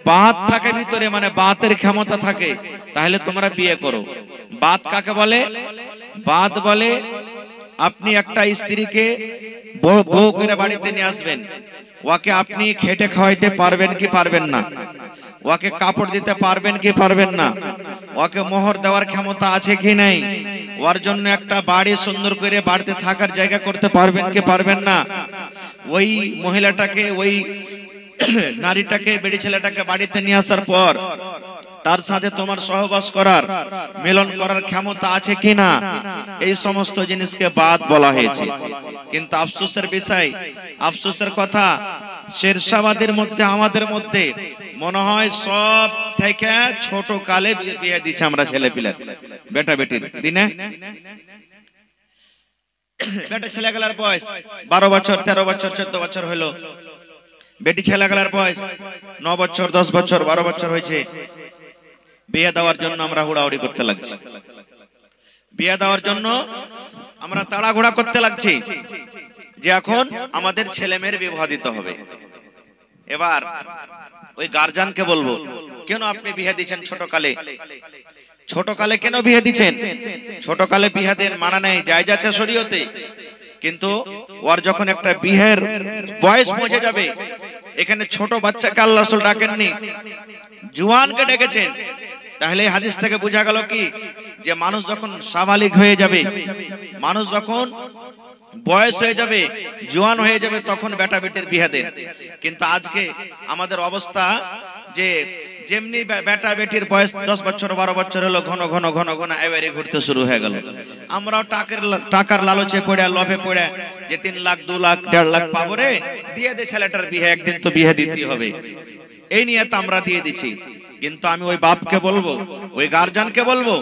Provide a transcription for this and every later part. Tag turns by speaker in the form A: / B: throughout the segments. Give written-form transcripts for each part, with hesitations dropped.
A: বাত থাকে ভিতরে, মানে বাতের ক্ষমতা থাকে, তাহলে তোমরা বিয়ে করো। বাত কাকে বলে? বাত বলে আপনি একটা স্ত্রীকে বউ করে বাড়িতে নিয়ে আসবেন, ওকে আপনি খেটে খাওয়াইতে পারবেন কি পারবেন না? ওকে কাপড় দিতে পারবেন কি পারবেন না? ওকে মোহর দেওয়ার ক্ষমতা আছে কি নাই? ওর জন্য একটা বাড়ি সুন্দর করে বাড়িতে থাকার জায়গা করতে পারবেন কি পারবেন না? ওই মহিলাটাকে, ওই নারীটাকে, বেড়ি ছেলেটাকে বাড়িতে নিয়ে আসার পর তার সাথে তোমার সহবাস করার, মিলন করার ক্ষমতা আছে কিনা, এই সমস্ত জিনিসকে বাদ বলা হয়েছে। কিন্তু আফসোসের বিষয়, আফসোসের কথা, শেরশাবাদের মধ্যে, আমাদের মধ্যে মনে হয় সব থেকে ছোট কালে বিয়ে দিচ্ছে আমরা ছেলে পিলার, বেটা বেটির দিনে। বেটা ছেলে গেলার বয়স 12 বছর, 13 বছর, 14 বছর হলো। বেটি ছেলে গেলার বয়স 9 বছর, 10 বছর, 12 বছর হয়েছে। বিয়ে দেওয়ার জন্য আমরা হুড়াহুড়ি করতে লাগছি, বিয়ে দেওয়ার জন্য আমরা তাড়াহুড়া করতে লাগছি যে এখন আমাদের ছেলে মেয়ের বিবাহ দিতে হবে। এবার ওই গার্জিয়ানকে বলবো, কেন আপনি বিয়ে দিচ্ছেন ছোট কালে? ছোট কালে কেন বিয়ে দিচ্ছেন? ছোট কালে বিয়ে দেন মানা নেই, জায়েজ আছে শরীয়তে, কিন্তু ওর যখন একটা বিয়ের বয়স পৌঁছে যাবে, এখানে ছোট বাচ্চাকে আল্লাহ রাসূল ডাকেননি, জওয়ানকে ডেকেছেন। তাহলে হাদিস থেকে বোঝা গেল কি, যে মানুষ যখন সাবালিক হয়ে যাবে, মানুষ যখন বয়স হয়ে যাবে, জওয়ান হয়ে যাবে, তখন বেটা বেটির বিয়ে দেন। কিন্তু আজকে আমাদের অবস্থা যে যেমনি বেটা বেটির বয়স 10 বছর 12 বছর হলো, ঘন ঘন ঘন ঘন এবারে ঘুরতে শুরু হয়ে গেল। আমরাও টাকার লালচে পড়ে, লোভে পড়ে, যে 3 লাখ 2 লাখ 1.5 লাখ পাবো রে, দিয়ে দে ছেলেটার বিয়ে, একদিন তো বিয়ে দিতেই হবে, এই নিয়ে তো আমরা দিয়ে দিচ্ছি। কিন্তু আমি ওই বাপকে বলবো, ওই গার্জিয়ানকে বলবো,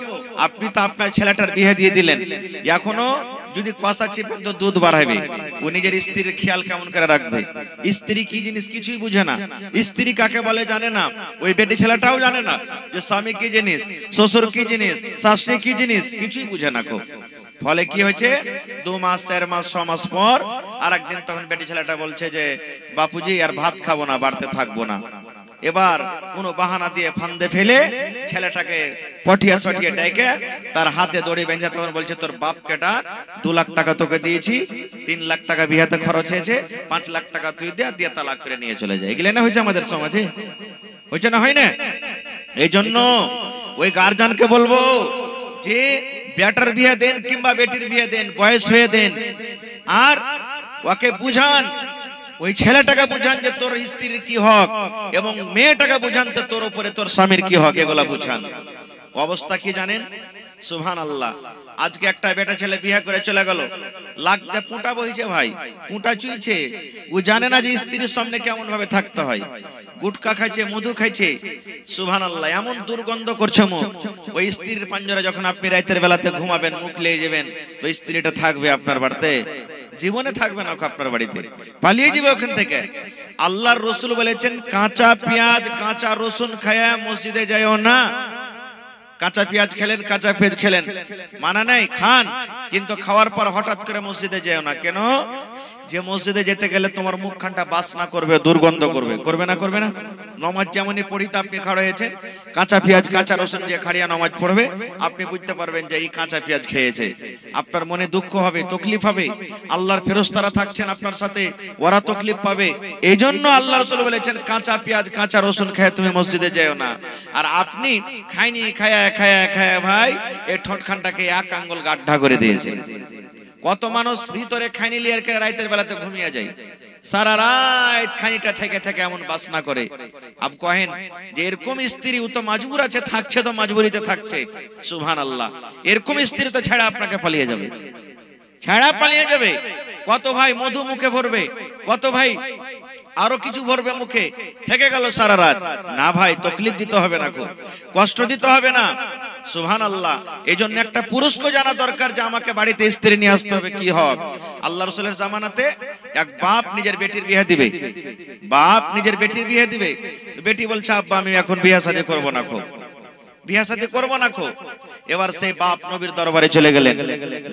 A: আপনি তো আপনার ছেলেটার বিয়ে দিয়ে দিলেন, এখনো যদি কষা চিপে তো দুধ বাড়াবে, ও নিজের স্ত্রীর খেয়াল কেমন করে রাখবে? স্ত্রী কি জিনিস কিছুই বুঝে না, স্ত্রী কাকে বলে জানে না, ওই বেটি ছেলেটাও জানে না যে স্বামী কি জিনিস, শ্বশুর কি জিনিস, শাশুড়ি কি জিনিস, কিছুই বুঝে না। ফলে কি হয়েছে, 2 মাস 4 মাস 6 মাস পর আর একদিন তখন বেটি ছেলেটা বলছে যে বাপুজি আর ভাত খাবো না, বাড়তে থাকবো না। এবার কোনো বাহানা দিয়ে ফান্দে ফেলে ছেলেটাকে পটিয়া সটিয়ে ডেকে তার হাতে দড়ি বেঁধে তখন বলছে, তোর বাপ কেটা, 2 লাখ টাকা তোকে দিয়েছি, 3 লাখ টাকা বিয়েতে খরচ হয়েছে, 5 লাখ টাকা তুই দিয়ে তালাক করে নিয়ে চলে যায়। এগুলো না হয়েছে আমাদের সমাজে, হয়েছে না হয় না? এই জন্য ওই গার্জিয়ানকে বলবো যে বেটার বিয়ে দেন কিংবা বেটির বিয়ে দেন, বয়স হয়ে দেন, আর ওকে বুঝান, ওই ছেলেটাকে বুঝান যে তোর স্ত্রীর কি হক, এবং মেয়েটাকে বুঝান তো তোর উপরে তোর স্বামীর কি হক, এগুলা বুঝান। অবস্থা কি জানেন? সুবহানাল্লাহ, আজকে একটা বেটা ছেলে বিয়ে করে চলে গেল, লাগতে পুঁটা বইছে ভাই, পুঁটা চুইছে, ও জানে না যে স্ত্রীর সামনে কেমন ভাবে থাকতে হয়। গুটকা খাইছে, মধু খাইছে, সুবহানাল্লাহ, এমন দুর্গন্ধ করছে মুখ। ওই স্ত্রীর পাঞ্জরা যখন আপনি রাতের বেলাতে ঘুমাবেন, মুখ লেগে যাবেন, তো স্ত্রীটা থাকবে আপনার বাড়িতে? জীবনে থাকবে না, আপনার বাড়িতে পালিয়ে যাবে ওখান থেকে। আল্লাহর রাসূল বলেছেন, কাঁচা পেঁয়াজ কাঁচা রসুন খায়া মসজিদে যায়ও না। কাঁচা পেঁয়াজ খেলেন, কাঁচা পেঁয়াজ খেলেন, মানা নাই, খান, কিন্তু খাওয়ার পর হঠাৎ করে মসজিদে যেও না। কেন? যে মসজিদে যেতে গেলে তোমার মুখখানটা বাসনা করবে, দুর্গন্ধ করবে, করবে না? করবে না? নামাজ যেমনই পড়িতে আপনি খাড়া হয়েছেন, কাঁচা পেঁয়াজ কাঁচা রসুন যে খাড়িয়া নামাজ পড়বে, আপনি বুঝতে পারবেন যে এই কাঁচা পেঁয়াজ খেয়েছে। আপনার মনে দুঃখ হবে, তকলিফ হবে, আল্লাহর ফেরেশতারা থাকছেন আপনার সাথে, ওরা তকলিফ পাবে। এই জন্য আল্লাহ রাসূল বলেছেন, কাঁচা পেঁয়াজ কাঁচা রসুন খেয়ে তুমি মসজিদে যেও না। আর আপনি খাইনি, খায়া খায়া খায়া ভাই এই ঠোঁটখানটাকে 1 আঙ্গুল গাড্ডা করে দিয়েছে। কত মানুষ ভিতরে খাইনি লিয়ার করে রাতের বেলাতে ঘুমিয়ে যায়, সারা রাত খানিটা থেকে থেকে এমন বাসনা করে। আপ কহেন যে এরকম স্ত্রী ও তো মজবুর আছে, থাকছে তো মজবুরিতে থাকছে। সুবহানাল্লাহ, এরকম স্ত্রী তো ছেড়ে আপনাকে পালিয়ে যাবে, ছেড়া পালিয়ে যাবে। কত ভাই মধু মুখে ভরবে, কত ভাই আরো কিছু ভরবে মুখে, থেকে গেল সারা রাত। না ভাই, তকলিফ দিতে হবে না, খুব কষ্ট দিতে হবে না। সুবহানাল্লাহ, এইজন্য একটা পুরুষকে জানা দরকার যে আমাকে বাড়িতে স্ত্রী নিয়ে আসতে হবে, কি হক। আল্লাহ রাসূলের জামানাতে এক বাপ নিজের বেটির বিয়ে দিবে, বাপ নিজের বেটির বিয়ে দিবে, বেটি বলছে আব্বা আমি এখন বিয়ে শাদী করব না, খুব বিয়ে শাদী করব না। খুব এবার সেই বাপ নবীর দরবারে চলে গেলেন,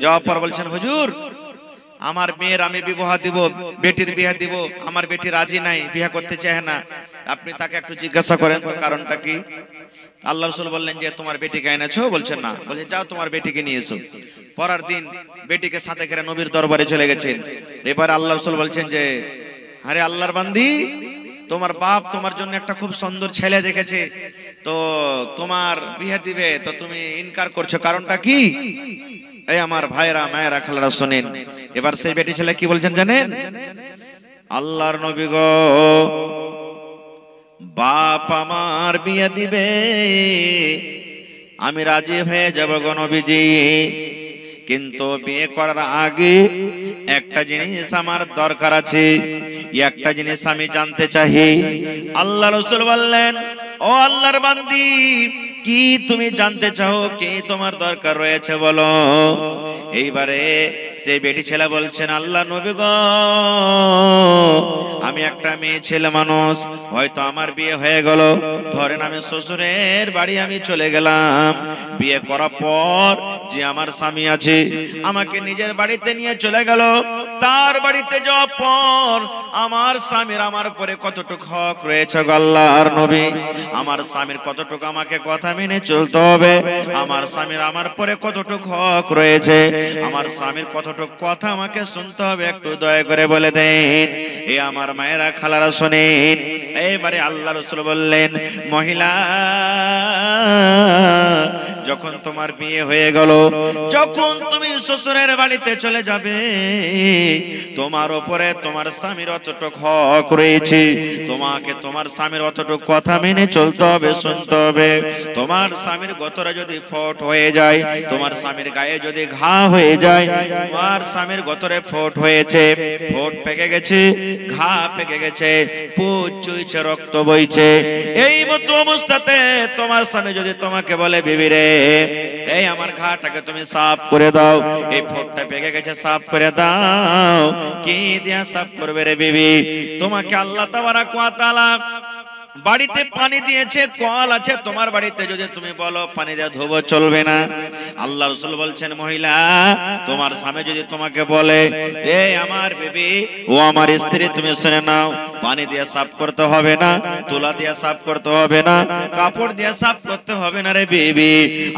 A: যাওয়ার পর বলছেন, হুজুর আমার মেয়ের আমি বিবাহ দিব, বেটির বিয়ে দিব, আমার বেটি রাজি নাই, বিয়ে করতে চায় না, আপনি তাকে একটু জিজ্ঞাসা করেন তো কারণটা কি। আল্লাহ রাসূল বললেন যে তোমার বেটিকে এনেছো, বলছেন না, বলে যাও তোমার বেটিকে নিয়ে এসো। পরের দিন বেটিকে সাথে করে নবীর দরবারে চলে গেছেন। এবার আল্লাহ রাসূল বলছেন যে আরে আল্লাহর বান্দি, তোমার বাপ তোমার জন্য একটা খুব সুন্দর ছেলে দেখেছে, তো তোমার বিয়ে দিবে, তো তুমি ইনকার করছো, কারণটা কি? এই আমার ভাইরা মায়েরা খালারা শুনেন। এবার সেই বেটি ছেলে কি বলছেন জানেন? আল্লাহর নবী গো, বাপ আমার বিয়ে দিবে, আমি রাজি হয়ে যাব গো নবীজি, কিন্তু বিয়ে করার আগে একটা জিনিস আমার দরকার আছে, একটা জিনিস আমি জানতে চাই। আল্লাহ রাসূল বললেন ও আল্লাহর বান্দি, কি তুমি জানতে চাও, কি তোমার দরকার রয়েছে বলো। এইবারে সেই বেটি ছেলে বলছেন আল্লাহ নবী গো, আমি একটা মেয়ে ছেলে মানুষ, হয়তো আমার বিয়ে হয়ে গেল, ধরেন আমি শ্বশুরের বাড়ি আমি চলে গেলাম, বিয়ে করার পর যে আমার স্বামী আছে আমাকে নিজের বাড়িতে নিয়ে চলে গেল, তার বাড়িতে যাওয়ার পর আমার স্বামীর আমার পরে কতটুকু হক রয়েছে গো আল্লাহর নবী, আমার স্বামীর কতটুকু আমাকে কথা মেনে চলতে হবে, আমার স্বামীর আমার পরে কতটুকু হক রয়েছে, আমার স্বামীর কতটুকু কথা আমাকে শুনতে হবে, একটু দয়া করে বলে দেন। এ আমার মায়েরা খালারা শোনেন। এইবারে আল্লাহ রাসূল বললেন মহিলা, যখন তোমার বিয়ে হয়ে গেল, যখন তুমি শ্বশুরের বাড়িতে চলে যাবে, তোমার উপরে তোমার স্বামীর অতটুকু হক রয়েছে, তোমাকে তোমার স্বামীর অতটুকু কথা মেনে চলতে হবে, শুনতে হবে। তোমার স্বামীর গতরে যদি ফোট হয়ে যায়, তোমার স্বামীর গায়ে যদি ঘা হয়ে যায়, তোমার স্বামীর গতরে ফোট হয়েছে, ফোট পেকে গেছে, ঘা পেকে গেছে, পুজ চুইছে, রক্ত বইছে, এই মতো অবস্থাতে তোমার স্বামী যদি তোমাকে বলে বিবি রে, এই আমার ঘাটাকে তুমি সাফ করে দাও, এই ফোটটা পেকে গেছে সাফ করে দাও, কি দিয়া সাফ করবে রে বিবি? তোমাকে আল্লাহ তাবারাক ওয়া তাআলা বাড়িতে পানি দিয়েছে, কল আছে তোমার বাড়িতে, যদি তুমি বলো পানি দিয়ে ধোবো, চলবে না। আল্লাহ রাসূল বলছেন মহিলা, তোমার স্বামী যদি তোমাকে বলে এ আমার বিবি, ও আমার স্ত্রী, তুমি শুনে নাও, পানি দিয়ে সাফ করতে হবে না, তুলা দিয়ে সাফ করতে হবে না, কাপড় দিয়ে সাফ করতে হবে না রে বিবি,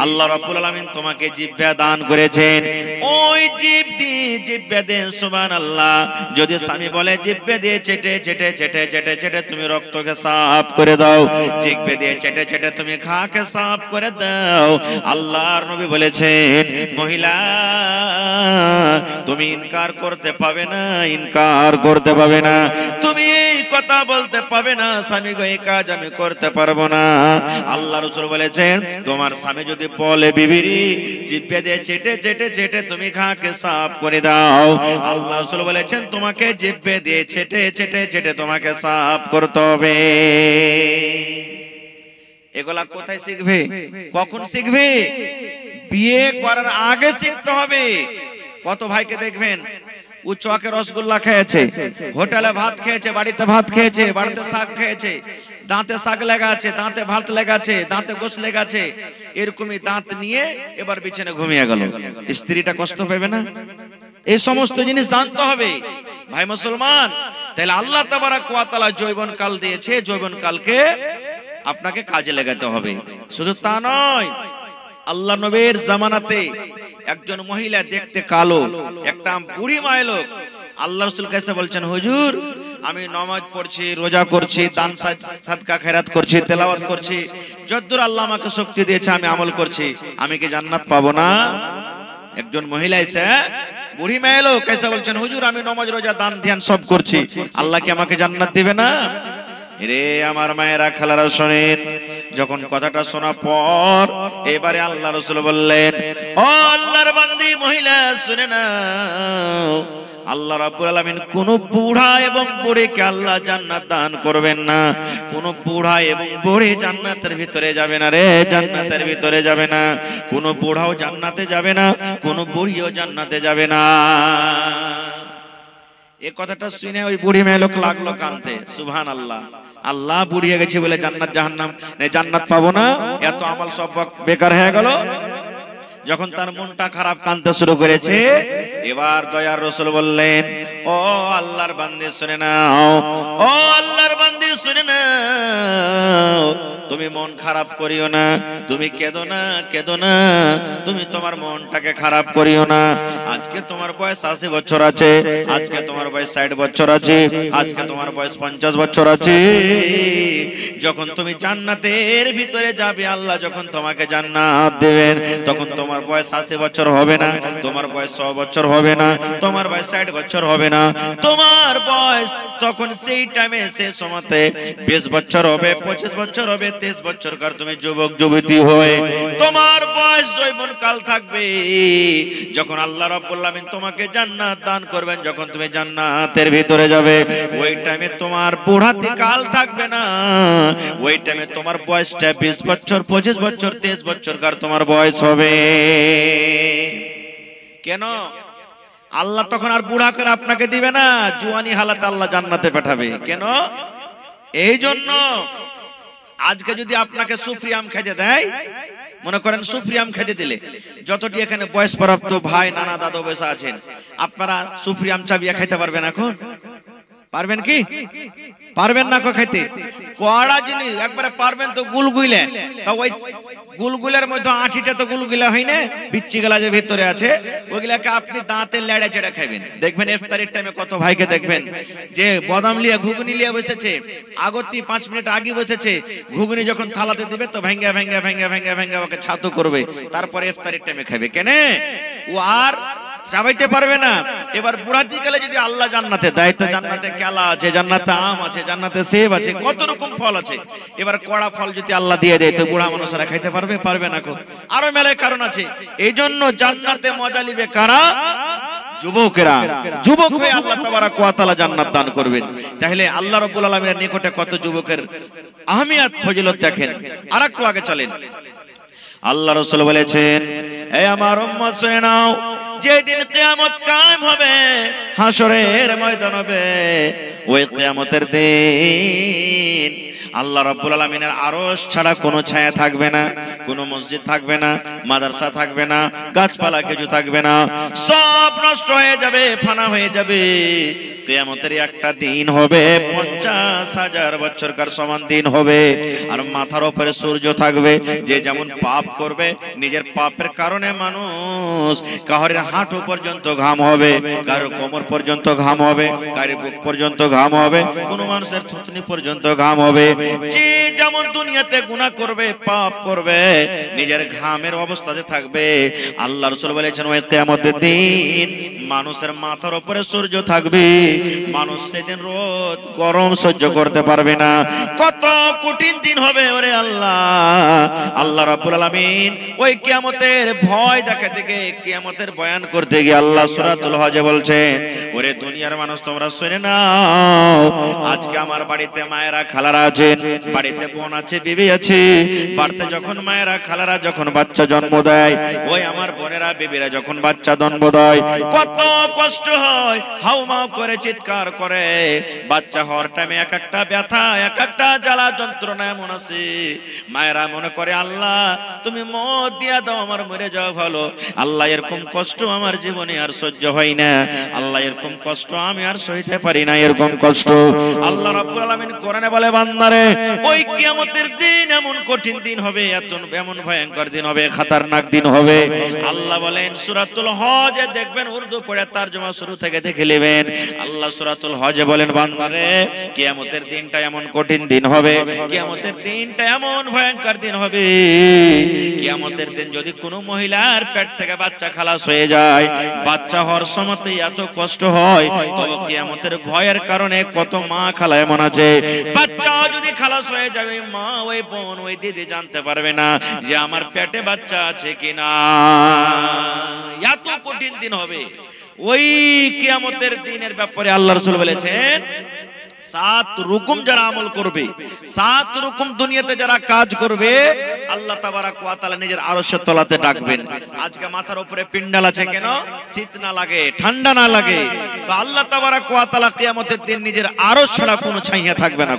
A: আল্লাহ রাব্বুল আলামিন তোমাকে জিহ্বা দান করেছেন, ওই জিহ্বা দিয়ে সুবহানাল্লাহ, যদি স্বামী বলে জিহ্বা দিয়ে চেটে চেটে চেটে চেটে চেটে তুমি রক্তকে সাফ করে দাও, জিহ্বা দিয়ে চেটে চেটে তুমি ঘাকে সাফ করে দাও। আল্লাহর নবী বলেছেন মহিলা, তুমি ইনকার করতে পাবে না, ইনকার করতে পাবে না, তুমি এই কথা বলতে পাবে না স্বামী গো এই কাজ আমি করতে পারবো না। আল্লাহ রাসূল বলেছেন তোমার স্বামী যদি বলে বিবিরি জিহ্বা দিয়ে চেটে চেটে চেটে তুমি ঘাকে সাফ করে দাও, আল্লাহ রাসূল বলেছেন তোমাকে জিহ্বা দিয়ে চেটে চেটে চেটে তোমাকে সাফ করতে হবে। এগুলা কোথায় শিখবে, কখন শিখবে? বিয়ে করার আগে শিখতে হবে। কত ভাইকে দেখবেন ও চকে রসগোল্লা খেয়েছে, হোটেলে ভাত খেয়েছে, বাড়িতে ভাত খেয়েছে, বাড়িতে শাক খেয়েছে, দাঁতে শাক লেগে আছে, দাঁতে ভাত লেগে আছে, দাঁতে গোশ লেগে আছে, এরকমই দাঁত নিয়ে এবার বিছানে ঘুমিয়ে গেল। স্ত্রীটা কষ্ট পাবে না? এই সমস্ত জিনিস জানতে হবে ভাই মুসলমান। তাহলে আল্লাহ তাবারাক ওয়া তাআলা যৌবন কাল দিয়েছে, যৌবন কালকে আপনাকে কাজে লাগাতে হবে। শুধু তা নয়, আল্লাহ নবীর জামানাতে একজন মহিলা দেখতে কালো, একটা বুড়ি মায়ের লোক আল্লাহ রাসূল কাছে বলছেন হুজুর, আমি নামাজ পড়ছি, রোজা করছি, দান সাদকা খেরাত করছি, তেলাওয়াত করছি, যতদূর আল্লাহ আমাকে শক্তি দিয়েছে আমি আমল করছি, আমি কি জান্নাত পাবো না? একজন মহিলা এসে বুড়ি মেয়ে লোক এসে বলছেন হুজুর, আমি নামাজ রোজা দান ধ্যান সব করছি, আল্লাহ কি আমাকে জান্নাত দিবে না? রে আমার মায়েরা খালারা শোনেন, যখন কথাটা শোনা পর এবারে আল্লাহ রাসূল বললেন ও আল্লাহর বান্দি মহিলা শুনে নাও, আল্লাহ রাব্বুল আলামিন কোন বুড়া এবং বুড়িকে আল্লাহ জান্নাত দান করবেন না, কোন বুড়া এবং বুড়ি জান্নাতের ভিতরে যাবে না রে, জান্নাতের ভিতরে যাবে না, কোন বুড়াও জান্নাতে যাবে না, কোন বুড়িও জান্নাতে যাবে না। এই কথাটা শুনে ওই বুড়ি মেয়ে লোক লাগলো কাঁদতে, সুবহানাল্লাহ, আল্লাহ বুড়িয়ে গেছে বলে জান্নাত জাহান্নাম জান্নাত পাবো না, এত আমল সব বেকার হয়ে গেল। যখন তার মনটা খারাপ, কাঁদতে শুরু করেছে, এবার দয়ার রাসূল বললেন ও আল্লাহর বান্দী শুনে নাও, ও আল্লাহর বান্দী শুনে নাও, তুমি মন খারাপ করিও না, তুমি কেঁদো না, কেঁদো না, তুমি তোমার মনটাকে খারাপ করিও না। আজকে তোমার বয়স 80 বছর আছে, আজকে তোমার বয়স 60 বছর আছে, আজকে তোমার বয়স 50 বছর আছে। যখন তুমি জান্নাতের ভিতরে যাবে, আল্লাহ যখন তোমাকে জান্নাত দেবেন, তখন তোমার বয়স 80 বছর হবে না, তোমার বয়স 100 বছর হবে না, তোমার বয়স 60 বছর হবে না, তোমার বয়স তখন সেই টাইমে সেই সময়তে 20 বছর হবে, 25 বছর হবে, 23 বছর কার তুমি যুবক যুবতী হয়ে তোমার বয়স যৌবন কাল থাকবে। যখন আল্লাহ রাব্বুল আমিন তোমাকে জান্নাত দান করবেন, যখন তুমি জান্নাতের ভিতরে যাবে, ওই টাইমে তোমার বুড়াতি কাল থাকবে না, ওই টাইমে তোমার বয়সটা 20 বছর, 25 বছর, 23 বছর কার তোমার বয়স হবে। কেন? আল্লাহ তখন আর বুড়া করে আপনাকে দিবে না, জুয়ানি হালাতে আল্লাহ জান্নাতে পাঠাবে। কেন? এই জন্য আজকে যদি আপনাকে সুপ্রিয়াম খেতে দেয়, মনে করেন সুপ্রিয়াম খেতে দিলে, যতটি এখানে বয়স প্রাপ্ত ভাই নানা দাদু বসে আছেন, আপনারা সুপ্রিয়াম চাবিয়া খাইতে পারবেন? এখন পারবেন কি? পারবেন না খাইতে? কড়া জিনিস একবারে পারবেন তো গুলগুলে, তা ওই গুলগুলের মধ্যে আঠিটা তো গুলগুলা হয় না, বিচ্ছি গলা যে ভিতরে আছে, ওইগুলাকে আপনি দাঁতে লেড়ে চেড়ে খাবেন। দেখবেন ইফতারের টাইমে কত ভাইকে দেখবেন যে বাদাম লিয়ে ঘুগনি লিয়ে বসেছে, আগতি 5 মিনিট আগে বসেছে, ঘুগনি যখন থালাতে দিবে তো ভেঙ্গা ভেঙ্গা ভেঙ্গা ভেঙ্গা ভেঙ্গা ওকে ছাতু করবে, তারপরে ইফতারের টাইমে খাবে। কেন? ও আর চাবাইতে পারবে না। এবার বুড়াতি কালে যদি আল্লাহ জান্নাতে দেয়, তো জান্নাতে কেলা আছে, জান্নাতে আম আছে, জান্নাতে সেব আছে, কত রকম ফল আছে। এবার কড়া ফল যদি আল্লাহ দিয়ে দেয়, তো বুড়া মানুষরা খাইতে পারবে? পারবে না। আরো মেলায় কারণ আছে। এই জন্য জান্নাতে মজা নিবে কারা? যুবকেরা। যুবক হয়ে আল্লাহ তাবারাক ওয়া তাআলা জান্নাত দান করবেন। তাহলে আল্লাহ রাব্বুল আলামিনের নিকটে কত যুবকের আহমিয়ত ফজিলত দেখেন। আরেকটু আগে চলেন। আল্লাহ রাসূল বলেছেন, হে আমার উম্মত শুনে নাও, যেদিন কিয়ামত কায়েম হবে, হাসরের ময়দান হবে, ওই কিয়ামতের দিন আল্লাহ রাব্বুল আলামিনের আরশ ছাড়া কোনো ছায়া থাকবে না, কোনো মসজিদ থাকবে না, মাদ্রাসা থাকবে না, গাছপালা কিছু থাকবে না, সব নষ্ট হয়ে যাবে, ফানা হয়ে যাবে। কিয়ামতের একটা দিন হবে 50,000 বছরকার সমান দিন হবে। আর মাথার উপরে সূর্য থাকবে। যে যেমন পাপ করবে, নিজের পাপের কারণে মানুষ কারোর হাঁটু পর্যন্ত ঘাম হবে, কারোর কোমর পর্যন্ত ঘাম হবে, কারোর বুক পর্যন্ত ঘাম হবে, কোন মানুষের থুতনি পর্যন্ত ঘাম হবে। যে যেমন দুনিয়াতে গুনাহ করবে, পাপ করবে, নিজের ঘামের অবস্থাতে থাকবে। আল্লাহ রাসূল বলেছেন, ওই কিয়ামতের দিন মানুষের মাথার উপরে সূর্য থাকবে, মানুষ সেদিন রোদ গরম সহ্য করতে পারবে না। কত কঠিন দিন হবে ওরে আল্লাহ। আল্লাহ রাব্বুল আলামিন ওই কিয়ামতের ভয় দেখাতে গিয়ে, কিয়ামতের বয়ান করতে গিয়ে আল্লাহ সূরাতুল হজে বলছেন, ওরে দুনিয়ার মানুষ তোমরা শুনে নাও, আজকে আমার বাড়িতে মায়েরা খালারা আছেন, বাড়িতে বোন আছে, বিবি আছে। বাড়িতে যখন মায়েরা খালারা যখন বাচ্চা জন্ম দেয়, ওই আমার বোনেরা বিবিরা যখন বাচ্চা জন্ম দেয়, কত কষ্ট হয়, হাউমাউ করে চিৎকার করে। বাচ্চা হওয়ার টাইমে এক একটা ব্যথা, এক একটা জ্বালা যন্ত্রণা এমন আছে, মায়েরা মনে করে আল্লাহ তুমি মত দিয়া দাও, আমার মরে যাওয়া ভালো। আল্লাহ এরকম কষ্ট আমার জীবনে আর সহ্য হয় না, আল্লাহ এরকম কষ্ট আমি আর সইতে পারি না, এরকম কষ্ট। আল্লাহ রাব্বুল আলামিন কোরআনে বলে, বান্দারে ওই কিয়ামতের দিন এমন কঠিন দিন হবে, এমন ভয়ঙ্কর দিন হবে, খতরনাক দিন হবে। আল্লাহ বলেন সূরাতুল হজে, দেখবেন উর্দু পড়ে তরজমা শুরু থেকে দেখে নেবেন। আল্লাহ সূরাতুল হজে বলেন, বান্দারে কিয়ামতের দিনটা এমন কঠিন দিন হবে, কিয়ামতের দিনটা এমন ভয়ঙ্কর দিন হবে। কিয়ামতের দিন যদি কোনো মহিলার পেট থেকে বাচ্চা খালাস হয়ে যায়, বাচ্চা হওয়ার সময়তে এত কষ্ট হয়, তবে কিয়ামতের ভয়ের কারণে কত মা খালা এমন আছে, বাচ্চা যদি খালাস হয়ে যাবে, মা ওই বোন ওই দিদি জানতে পারবে না যে আমার পেটে বাচ্চা আছে কিনা। এত কঠিন দিন হবে ওই কিয়ামতের দিনের ব্যাপারে আল্লাহ রাসূল বলেছেন, 7 রকম যারা আমল করবে, 7 রকম দুনিয়াতে যারা কাজ করবে, আল্লাহ তাবারাক ওয়া তাআলা নিজের আরশের তলাতে ডাকবেন। আজকে মাথার উপরে পিণ্ডাল আছে কেন? শীত না লাগে, ঠান্ডা না লাগে। তো আল্লাহ তাবারাক ওয়া তাআলা কিয়ামতের দিন নিজের আরশ ছাড়া কোনো ছাইয়া থাকবে না,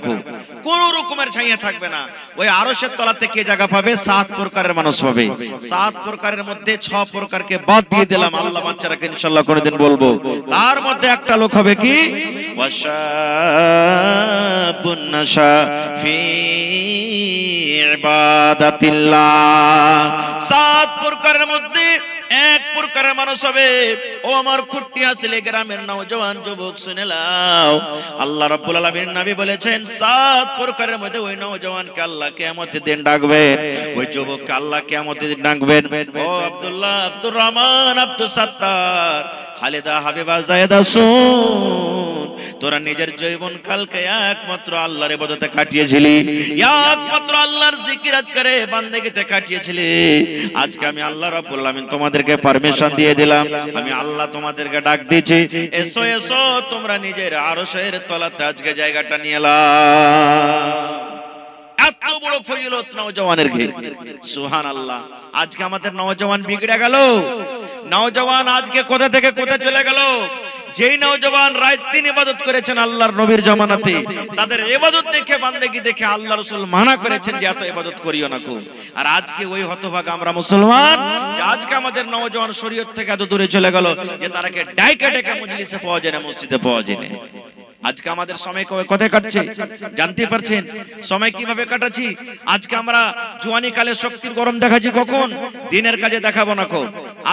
A: কোনো রকমের ছাইয়া থাকবে না। ওই আরশের তলাতে কে জায়গা পাবে? 7 প্রকারের মানুষ পাবে। 7 প্রকারের মধ্যে 6 প্রকারকে বাদ দিয়ে দিলাম, আল্লাহ বাচ্চারাকে ইনশাআল্লাহ কোনদিন বলবো। তার মধ্যে একটা লোক হবে কি? ওয়াশাবুন নাশা ফি ইবাদাতিল্লাহ। 7 প্রকারের মধ্যে 1 প্রকারের মানুষ হবে। ও আমার খুঁটিয়া ছেলে গ্রামের নওজওয়ান যুবক শুনে নাও, আল্লাহ রাব্বুল আলামিন নবী বলেছেন 7 প্রকারের মধ্যে ওই নওজওয়ানকে আল্লাহ কিয়ামতের দিন ডাকবেন, ওই যুবককে আল্লাহ কিয়ামতের দিন ডাকবেন। ও আব্দুল্লাহ, আব্দুর রহমান, আব্দুল সাত্তার, খালেদা, হাবিবা, জায়েদা, শুন, তোরা নিজের জীবন কালকে একমাত্র আল্লাহর ইবাদতে কাটিয়েছিলি, একমাত্র আল্লাহর জিকির আজকারে বান্দেগিতে কাটিয়েছিলি। আজকে আমি আল্লাহ রাব্বুল আলামিন তোমাদেরকে পারমিশন দিয়ে দিলাম, আমি আল্লাহ তোমাদেরকে ডাক দিয়েছি, এসো এসো তোমরা নিজের আরশের তলাতে আজকে জায়গাটা নিয়ে নাও। এত বড় ফজিলত নওজওয়ানের ঘে, সুবহানাল্লাহ। আজকে আমাদের নওজওয়ান বিগড়ে গেল। নওজওয়ান আজকে কোথা থেকে কোথা চলে গেল। যেই নওজওয়ান রাত দিন ইবাদত করেছেন আল্লাহর নবীর জামানাতে, তাদের ইবাদত দেখে বান্দেগি দেখে আল্লাহ রাসূল মানা করেছেন যে এত ইবাদত করিও না খুব। আর আজকে ওই হতভাগা আমরা মুসলমান, যে আজকে আমাদের নওজওয়ান শরীয়ত থেকে এত দূরে চলে গেল যে তারাকে ডাইকা ডেকে মজলিসে পাওয়া যায় না, মসজিদে পাওয়া যায় না। আজকে আমাদের সময় কোথায় কাটছে জানতে পারছেন? সময় কিভাবে কাটাচ্ছি? আজকে আমরা জওয়ানি কালে শক্তির গরম দেখাচ্ছি কখন? দিনের কাজে দেখাবো না।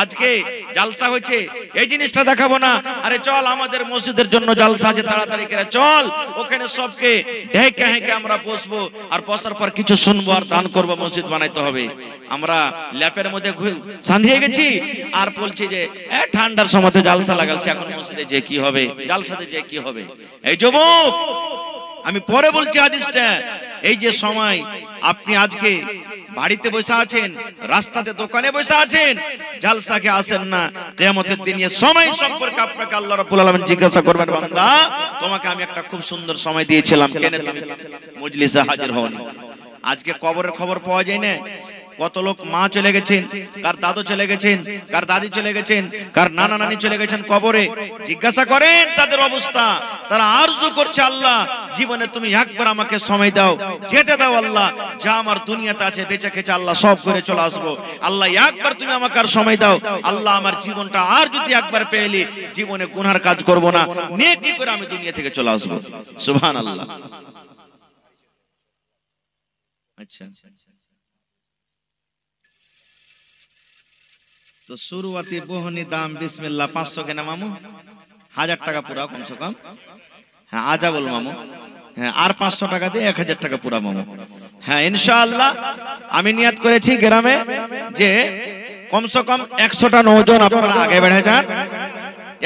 A: আজকে জালসা হয়েছে, এই জিনিসটা দেখাবো না। আরে চল আমাদের মসজিদের জন্য জালসা আছে, তাড়াতাড়ি করে চল, ওখানে সবকে ঢেকে হেঁকে আমরা বসবো, আর বসার পর কিছু শুনবো আর দান করবো, মসজিদ বানাইতে হবে। আমরা ল্যাপের মধ্যে সাঁধিয়ে গেছি আর বলছি যে ঠান্ডার সময় জালসা লাগালছি, এখন মসজিদে যে কি হবে, জালসাতে যে কি হবে। এই যুবক, আমি পরে বলছি হাদিসটা, এই যে সময় আপনি আজকে বাড়িতে বসে আছেন, রাস্তাতে দোকানে বসে আছেন, জালসাকে আসেন না, কিয়ামতের দিনে সময় সম্পর্কে আপনাকে আল্লাহ রাব্বুল আলামিন জিজ্ঞাসা করবেন, বান্দা তোমাকে আমি একটা খুব সুন্দর সময় দিয়েছিলাম, কেন তুমি মজলিসে হাজির হওনি? আজকে কবরের খবর পাওয়া যায় না। কত লোক মা চলে গেছেন, কার দাদু চলে গেছেন, কার দাদি চলে গেছেন, কার নানা নানি চলে গেছেন কবরে। জিজ্ঞাসা করেন তাদের অবস্থা, তারা আরজু করছে আল্লাহ জীবনে তুমি একবার আমাকে সময় দাও, যেতে দাও আল্লাহ, যা আমার দুনিয়াতে আছে বেঁচে খেছে আল্লাহ সব করে চলে আসবো, আল্লাহ একবার তুমি আমাকে আর সময় দাও আল্লাহ, আমার জীবনটা আর যদি একবার পেলি জীবনে গুনার কাজ করব না, নেকি করে আমি দুনিয়া থেকে চলে আসবো। সুবহানাল্লাহ। আচ্ছা, তো শুরুয়াতি বহনি দাম বিসমিল্লাহ 500 কেনা মামু, 1000 টাকা পুরা কমসে কম। হ্যাঁ আজা বল মামু, হ্যাঁ আর 500 টাকা দিয়ে 1000 টাকা পুরা মামু। হ্যাঁ ইনশাআল্লাহ আমি নিয়ত করেছি গ্রামে যে কমসে কম 100টা নওজোয়ান আপনারা আগে বেড়ে যান,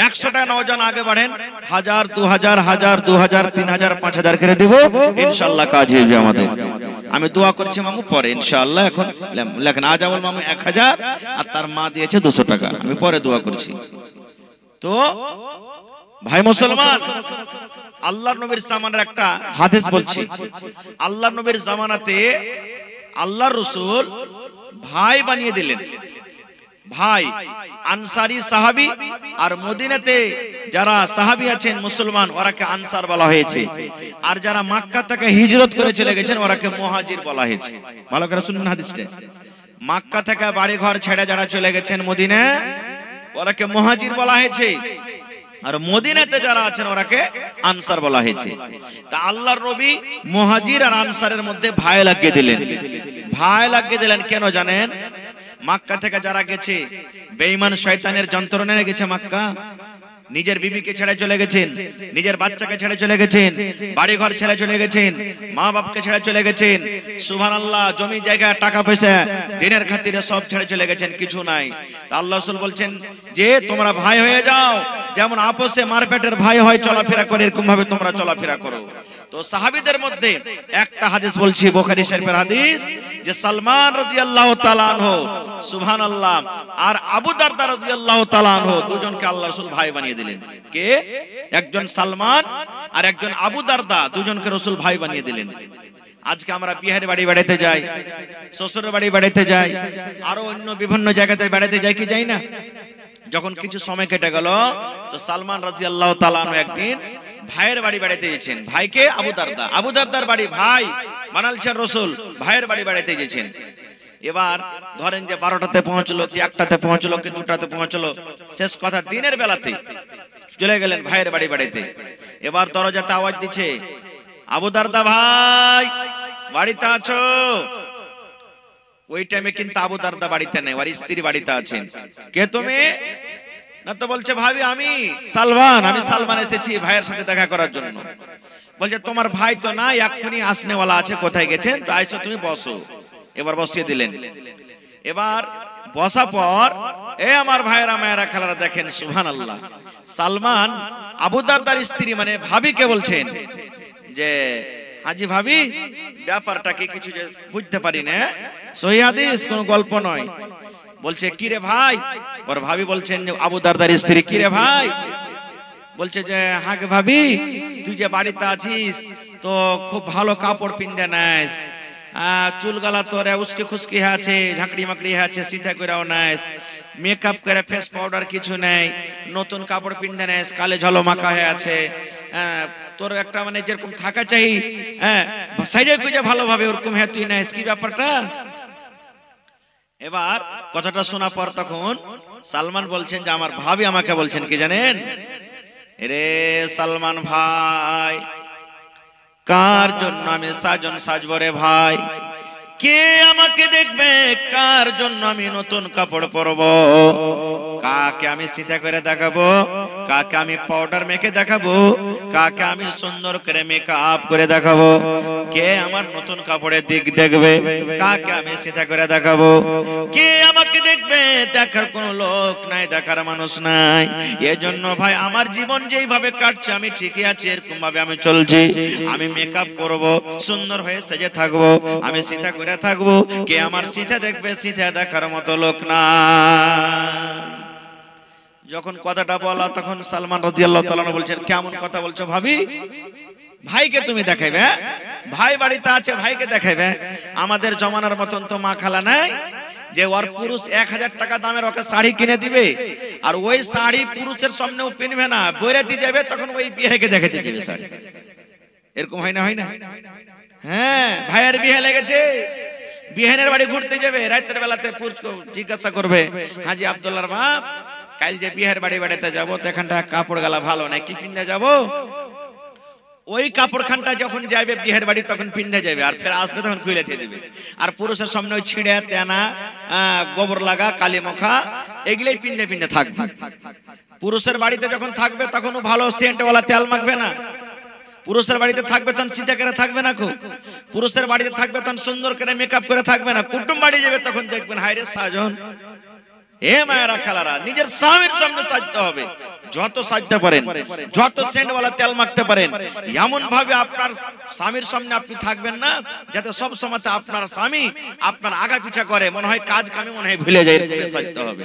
A: 100টা নওজোয়ান আগে বাড়েন, 1000 2000 1000 2000 3000 5000 করে দিব, ইনশাআল্লাহ কাজ হবে আমাদের। আমি দোয়া করছি মামু, পরে ইনশাআল্লাহ এখন লেখেন আজাবল মামু 1000 আর তার মা দিয়েছে 200 টাকা, আমি পরে দোয়া করছি। তো ভাই মুসলমান, আল্লাহর নবীর জামানার একটা হাদিস বলছি। আল্লাহর নবীর জামানাতে আল্লাহর রাসূল ভাই বানিয়ে দিলেন, ভাই আনসারি সাহাবী, আর মদিনাতে যারা সাহাবী আছেন মুসলমান ওরাকে আনসার বলা হয়েছে, আর যারা মক্কা থেকে হিজরত করে চলে গেছেন ওরাকে মুহাজির বলা হয়েছে। ভালো করে শুনুন হাদিসটা, মক্কা থেকে বাড়ি ঘর ছেড়ে যারা চলে গেছেন মদিনা ওরাকে মুহাজির বলা হয়েছে, আর মদিনাতে যারা আছেন ওরাকে আনসার বলা হয়েছে। তা আল্লাহর নবী মুহাজির আর আনসারের মধ্যে ভাই লাগিয়ে দিলেন। ভাই লাগিয়ে দিলেন কেন জানেন? মক্কা থেকে যারা গেছে বেঈমান শয়তানের যন্ত্রণায় গেছে মক্কা, নিজের বিবিকে ছেড়ে চলে গেছেন, নিজের বাচ্চাকে ছেড়ে চলে গেছেন, বাড়ি ঘর ছেড়ে চলে গেছেন, মা বাপকে ছেড়ে চলে গেছেন, সুবহানাল্লাহ, জমি জায়গা টাকা পয়সা দিনের খাতিরে সব ছেড়ে চলে গেছেন, কিছু নাই। তা আল্লাহ রাসূল বলছেন যে তোমরা ভাই হয়ে যাও, যেমন আপসে মারপেটের ভাই হয় চলাফেরা করে এরকম ভাবে তোমরা চলাফেরা করো। তো সাহাবীদের মধ্যে একটা হাদিস বলছি, বুখারী শরীফের হাদিস, যে সালমান রাদিয়াল্লাহু তাআলা আনহু, সুবহানাল্লাহ, আর আবু দারদা রাদিয়াল্লাহু তাআলা আনহু দুজনকে আল্লাহ রাসূল ভাই বানিয়ে দিলেন। কে? একজন সালমান আর একজন আবু দারদা, দুজনকে রাসূল ভাই বানিয়ে দিলেন। আজকে আমরা বিয়ের বাড়ি বেড়াতে যাই, শ্বশুর বাড়ি বেড়াতে যাই, আরো অন্য বিভিন্ন জায়গাতে বেড়াতে যাই কি যাই না? যখন কিছু সময় কেটে গেল তো সালমান রাদিয়াল্লাহু তাআলা আনহু একদিন ভাইয়ের বাড়ি বেড়াতে গেছেন। ভাইকে আবু দারদা, আবু দারদার বাড়ি, ভাই বানালছেন রসুল, ভাইয়ের বাড়ি বেড়াতে গেছেন। এবার ধরেন যে 12টাতে পৌঁছলো কি 1টাতে পৌঁছলো কি 2টাতে পৌঁছলো, শেষ কথা দিনের বেলাতে চলে গেলেন ভাইয়ের বাড়ি বেড়াতে। এবার দরজাতে আওয়াজ দিচ্ছে, আবু দারদা ভাই বাড়িতে আছো? ওই টাইমে কিন্তু আবু দারদা বাড়িতে নেই, আর স্ত্রী বাড়িতে আছেন। কে তুমি? না তো বলছে ভাবি আমি সালমান, আমি সালমান এসেছি ভাইয়ের সাথে দেখা করার জন্য। বলছে তোমার ভাই তো না, এক্ষুনি আসনেওয়ালা আছে, কোথায় গেছেন? তো আইসো তুমি বসো। এবার বসিয়ে দিলেন। এবার বসা পর এ আমার ভাইয়েরা মায়েরা খেলারা দেখেন সুবহানাল্লাহ, সালমান আবু দারদার স্ত্রী মানে ভাবিকে বলছেন যে হাজি ভাবি ব্যাপারটা কি কিছু যে বুঝতে পারি না, সহিহ হাদিস কোন গল্প নয়। বলছে কি রে ভাই? ওর ভাবি বলছেন যে আবু দারদার স্ত্রী, কি রে ভাই? বলছে যে হ্যাঁ গে ভাবি, তুই যে বাড়িতে আছিস তো খুব ভালো কাপড় পিনতে নাইস, চুল গালা তোরে উস্কে খুস্কি আছে, ঝাঁকড়ি মাকড়ি আছে, সিধা করেও নাইস, মেকআপ করে ফেস পাউডার কিছু নেই, নতুন কাপড় পিনতে নাইস, কালে ঝলো মাখা হয়ে আছে, তোর একটা মানে যেরকম থাকা চাই, সাইজে কুজে ভালোভাবে ওরকম হ্যাঁ তুই নাইস, কি ব্যাপারটা? এবার কথাটা শোনা পর তখন সালমান বলছেন যে আমার ভাবি আমাকে বলছেন কি জানেন, রে সালমান ভাই কার জন্য আমি সাজন সাজবো রে ভাই? কে আমাকে দেখবে? কার জন্য আমি নতুন কাপড় পরবো? কাকে আমি সিধা করে দেখাবো? কাকে আমি পাউডার মেখে দেখাবো? কাকে আমি সুন্দর করে মেকআপ করে দেখাবো? কে আমার নতুন কাপড়ের দিক দেখবে? কাকে আমি সিধা করে দেখাবো? কে আমাকে দেখবে? দেখার কোনো লোক নাই, দেখার মানুষ নাই। এজন্য ভাই আমার জীবন যেইভাবে কাটছে আমি ঠিকই আছি, এরকম ভাবে আমি চলছি। আমি মেকআপ করব, সুন্দর হয়ে সেজে থাকবো, আমি সিধা করে থাকবো। কে আমার সিধা দেখবে? সিধা দেখার মতো লোক না। যখন কথাটা বলা তখন সালমান রাদিয়াল্লাহু তাআলা বলছেন কেমন কথা বলছো ভাবি? ভাইকে তুমি দেখাইবে? ভাই বাড়িতে আছে, ভাইকে দেখাইবে? আমাদের জমানার মতন তো মা খালা নাই যে ওর পুরুষ 1000 টাকা দামের ওকে শাড়ি কিনে দিবে, আর ওই শাড়ি পুরুষের সামনেও পিনবে না, বইরাতে যাবে তখন ওই বিয়েকে দেখাতে যাবে শাড়ি। এরকম হয় না? হয় না? হ্যাঁ, ভাইয়ের বিয়ে লেগেছে, বিহানের বাড়ি ঘুরতে যাবে, রাতের বেলাতে পুরুষকে জিজ্ঞাসা করবে হাজি আব্দুল্লাহর বাপ কাল যে বিহার বাড়ি বেড়াতে যাবো তো এখানটা কাপড় গালা ভালো নাই, কি পিন্ধে যাবো? ওই কাপড় খানটা যখন যাবে বিহার বাড়ি তখন পিন্ধে যাবে, আর ফের আসবে তখন খুলে দিয়ে দেবে। আর পুরুষের সামনে ওই ছিঁড়ে তেনা গোবর লাগা কালি মাখা এগুলোই পিন্ধে পিন্ধে থাকবে। পুরুষের বাড়িতে যখন থাকবে তখন ভালো সেন্টওয়ালা তেল মাখবে না। পুরুষের বাড়িতে থাকবে তখন সিধা করে থাকবে না কো। পুরুষের বাড়িতে থাকবে তখন সুন্দর করে মেকআপ করে থাকবে না। কুটুম বাড়ি যাবে তখন দেখবেন হায় রে সাজন। হে মায়েরা খেলারা, নিজের স্বামীর সামনে সাজতে হবে। যত সাজতে পারেন, যত সেন্টওয়ালা তেল মাখতে পারেন, এমন ভাবে আপনার স্বামীর সামনে আপনি থাকবেন না যাতে সব সময় আপনার স্বামী আপনার আগা পিছা করে, মনে হয় কাজ কামে মনে হয় ভুলে যায়, এরকম সাজতে হবে।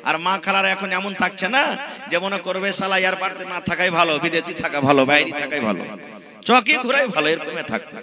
A: আর মা খালারা এখন এমন থাকছে না যে মনে করবে শালা ইয়ার বাড়িতে না থাকাই ভালো, বিদেশি থাকা ভালো, বাইরে থাকাই ভালো, চকি ঘুরাই ভালো, এরকম থাকবে।